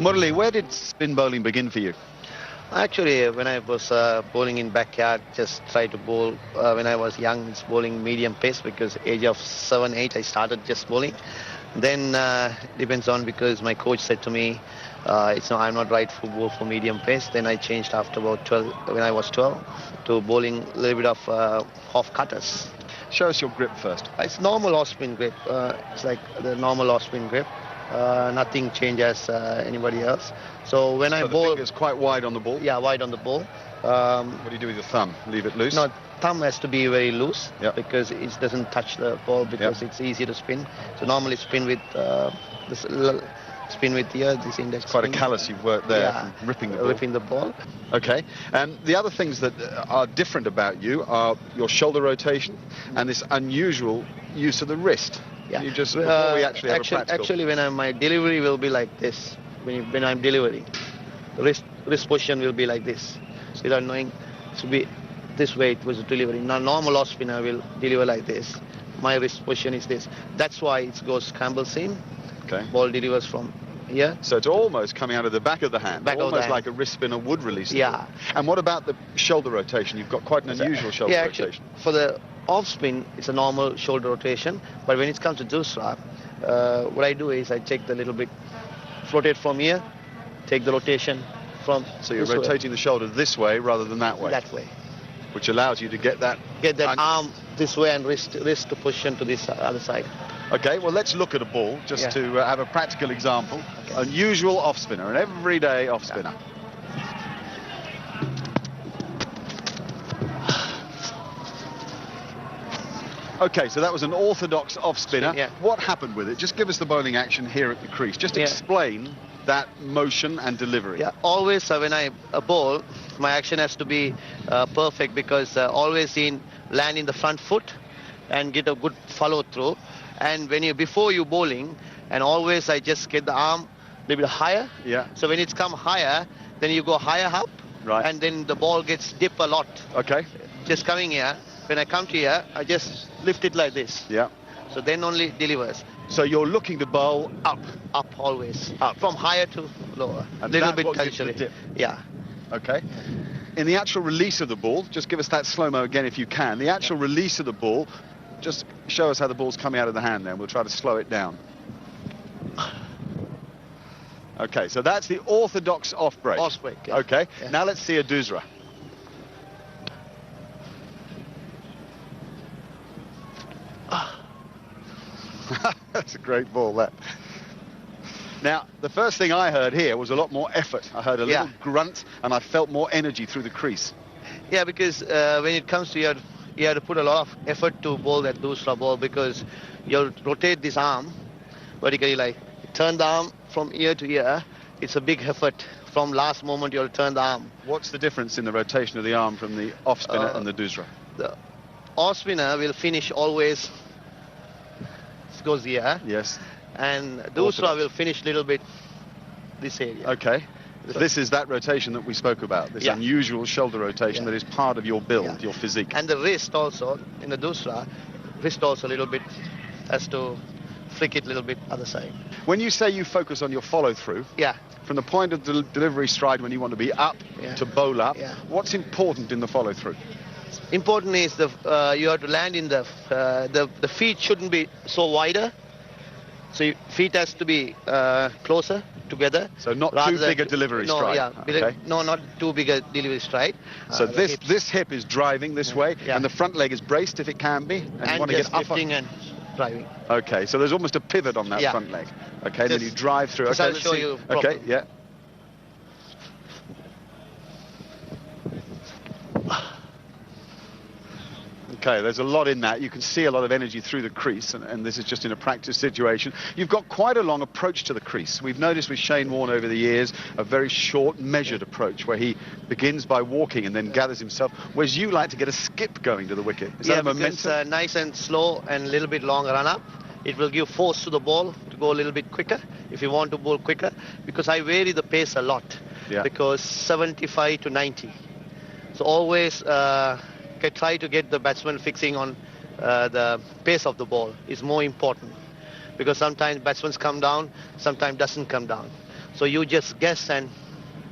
Murali, where did spin bowling begin for you? Actually, when I was bowling in backyard, just try to bowl. When I was young, it's bowling medium pace because age of 7, 8, I started just bowling. Then depends on because my coach said to me, I'm not right for bowl for medium pace. Then I changed after about 12, when I was 12, to bowling a little bit of off cutters. Show us your grip first. It's normal off spin grip. It's like the normal off spin grip. Nothing changes anybody else. So when I bowl, the finger's quite wide on the ball. Yeah, wide on the ball. What do you do with your thumb? Leave it loose? No, thumb has to be very loose. Yep. Because it doesn't touch the ball because it's easy to spin. So normally spin with spin with this index. Quite a callous you've worked there, ripping the ball. Okay. And the other things that are different about you are your shoulder rotation and this unusual use of the wrist. Yeah. You just before we actually have a practical. Actually, when my delivery will be like this. When I'm delivering, the wrist position will be like this. So without knowing, it will be this way. It was delivery. Now normal off spinner will deliver like this. My wrist position is this. That's why it goes Campbell seam. Okay. Ball delivers from here. So it's almost coming out of the back of the hand. Almost like a wrist spinner would release it. Yeah. And what about the shoulder rotation? You've got quite an unusual shoulder rotation. Actually, for the off spin, it's a normal shoulder rotation. But when it comes to Doosra, what I do is I take the little bit, rotate from here, take the rotation from. So you're rotating the shoulder this way rather than that way. That way. Which allows you to get that arm this way and wrist to position to this other side. Okay, well, let's look at a ball just to have a practical example. Okay. Unusual off spinner, an everyday off spinner. Okay, so that was an orthodox off spinner. Yeah. What happened with it? Just give us the bowling action here at the crease. Just explain that motion and delivery. Yeah, always when I bowl, my action has to be perfect because always land in the front foot and get a good follow through. And before you bowling, and always I just get the arm a little bit higher. Yeah. So when it's come higher, then you go higher up. Right. And then the ball gets dip a lot. Okay. Just coming here. When I come to here, I just lift it like this. Yeah. So then only delivers. So you're looking to bowl up. Up always. Up. From higher to lower. A little bit culturally. Dip. Yeah. Okay. In the actual release of the ball, just give us that slow-mo again if you can. The actual release of the ball, just show us how the ball's coming out of the hand then. We'll try to slow it down. Okay, so that's the orthodox off-break. Off-break, yeah. Okay, yeah. Now let's see a Doosra. That's a great ball, that. Now, the first thing I heard here was a lot more effort. I heard a little grunt, and I felt more energy through the crease. Yeah, because when it comes to you have to put a lot of effort to bowl that Doosra ball because you'll rotate this arm vertically, like turn the arm from ear to ear. It's a big effort. From last moment, you'll turn the arm. What's the difference in the rotation of the arm from the off spinner and the Doosra? The off spinner will finish always. It goes here. Yes. And Doosra will finish a little bit this area. Okay. This is that rotation that we spoke about, this unusual shoulder rotation that is part of your build, your physique. And the wrist also, in the Doosra, wrist also a little bit has to flick it a little bit other side. When you say you focus on your follow-through, from the point of the delivery stride when you want to be up to bowl up, what's important in the follow-through? Important is you have to land in the feet shouldn't be so wider. So your feet has to be closer together. So not too big a delivery stride. No, not too big a delivery stride. So this hip is driving this way, and the front leg is braced if it can be, and you want to get up lifting and driving. Okay, so there's almost a pivot on that front leg. Okay, then you drive through. Okay, I'll show you properly. Okay, yeah. Okay, there's a lot in that. You can see a lot of energy through the crease, and this is just in a practice situation. You've got quite a long approach to the crease. We've noticed with Shane Warne over the years a very short, measured approach where he begins by walking and then gathers himself, whereas you like to get a skip going to the wicket. Is that a momentum? Because nice and slow and a little bit long run up. It will give force to the ball to go a little bit quicker if you want to bowl quicker, because I vary the pace a lot, because 75 to 90. So always try to get the batsman fixing on the pace of the ball is more important, because sometimes batsmen come down, sometimes doesn't come down. So you just guess and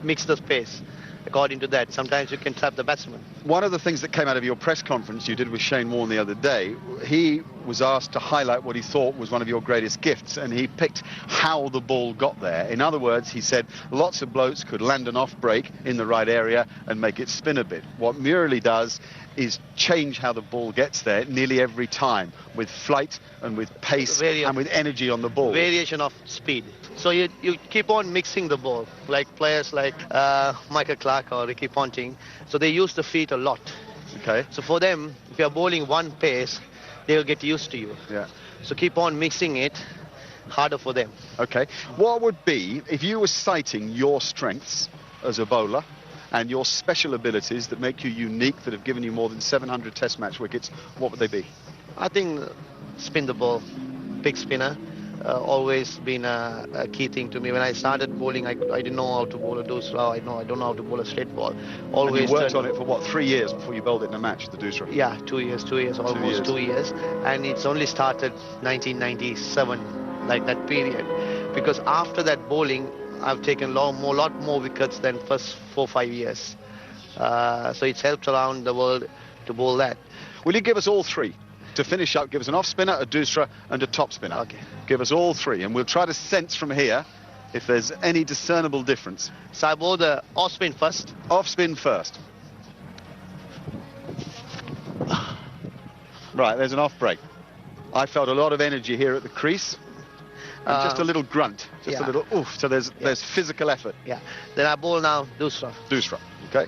mix the pace according to that. Sometimes you can trap the batsman. One of the things that came out of your press conference you did with Shane Warne the other day, he was asked to highlight what he thought was one of your greatest gifts, and he picked how the ball got there. In other words, he said lots of blokes could land an off break in the right area and make it spin a bit. What Murali does is change how the ball gets there nearly every time, with flight and with pace and with energy on the ball. Variation of speed. So you keep on mixing the ball, like players like Michael Clark or Ricky Ponting. So they use the feet a lot. Okay. So for them, if you're bowling one pace, they'll get used to you. Yeah. So keep on mixing it, harder for them. Okay. What would be, if you were citing your strengths as a bowler and your special abilities that make you unique, that have given you more than 700 test match wickets, what would they be? I think spin the ball, big spinner. Always been a key thing to me. When I started bowling, I didn't know how to bowl a Doosra. I don't know how to bowl a straight ball. Always. And you worked on it for what, 3 years before you bowled it in a match, the Doosra? Yeah, 2 years, almost 2 years. And it's only started 1997, like that period. Because after that bowling, I've taken lot more wickets than first 4-5 years. So it's helped around the world to bowl that. Will you give us all three? To finish up, give us an off spinner, a Doosra and a top spinner. Okay. Give us all three, and we'll try to sense from here if there's any discernible difference. So I bowl the off spin first. Off spin first. Right, there's an off break. I felt a lot of energy here at the crease. And just a little grunt, just a little oof. So there's physical effort. Yeah. Then I bowl now Doosra. Doosra, okay.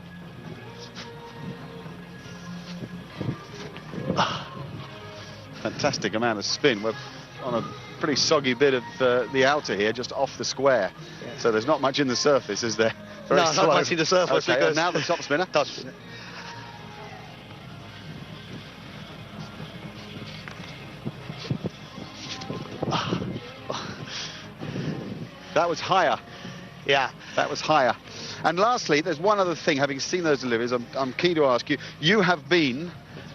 Fantastic amount of spin. We're on a pretty soggy bit of the outer here, just off the square. Yeah. So there's not much in the surface, is there? Very slow. Not much in the surface. Okay, because and now the top spinner. Top spinner. That was higher. Yeah. That was higher. And lastly, there's one other thing. Having seen those deliveries, I'm keen to ask you, you have been,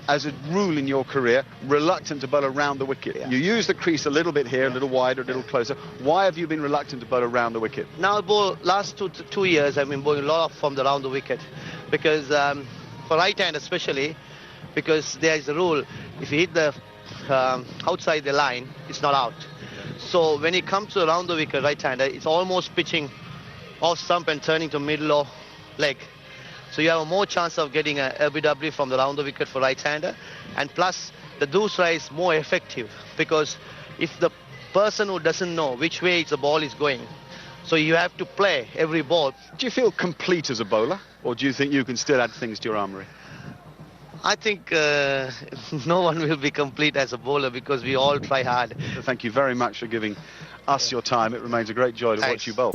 as a rule in your career, reluctant to bowl around the wicket. Yeah. You use the crease a little bit here, a little wider, a little closer. Why have you been reluctant to bowl around the wicket? Now, last two years, I've been bowling a lot from around the wicket. Because for right hand especially, because there is a rule, if you hit the outside the line, it's not out. So when it comes to around the wicket right-hander, it's almost pitching off stump and turning to middle or leg. So you have a more chance of getting a LBW from the round the wicket for right-hander. And plus, the Doosra is more effective because if the person who doesn't know which way the ball is going, so you have to play every ball. Do you feel complete as a bowler, or do you think you can still add things to your armoury? I think no one will be complete as a bowler because we all try hard. Thank you very much for giving us your time. It remains a great joy to watch you bowl.